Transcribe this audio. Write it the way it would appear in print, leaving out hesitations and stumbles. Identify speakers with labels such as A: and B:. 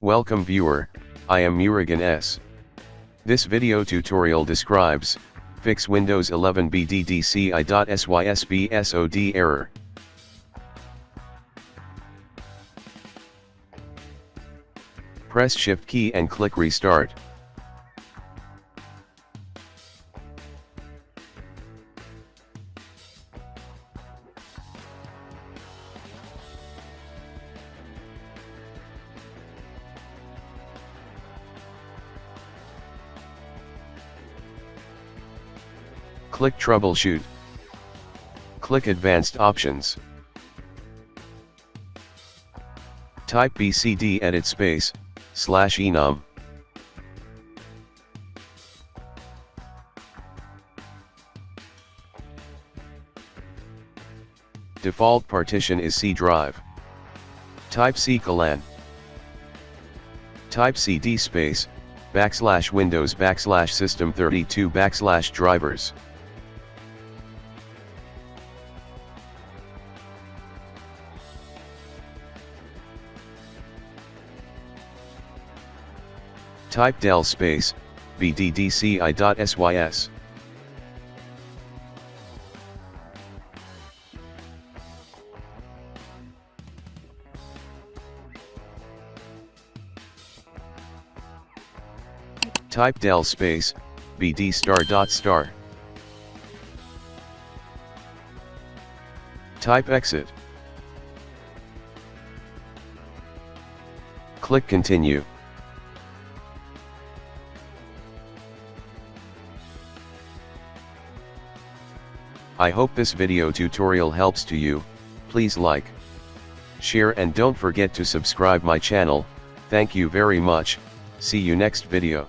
A: Welcome viewer, I am Murugan S. This video tutorial describes, fix Windows 11 bddci.sys BSOD error. Press Shift key and click Restart. Click Troubleshoot. Click Advanced Options. Type bcd edit space /enum. Default partition is C drive. Type C:\. Type cd space \windows /system32 /drivers. Type del space bddci.sys. Type del space bd*.*. Type exit. Click continue. I hope this video tutorial helps to you. Please like, share and don't forget to subscribe my channel. Thank you very much. See you next video.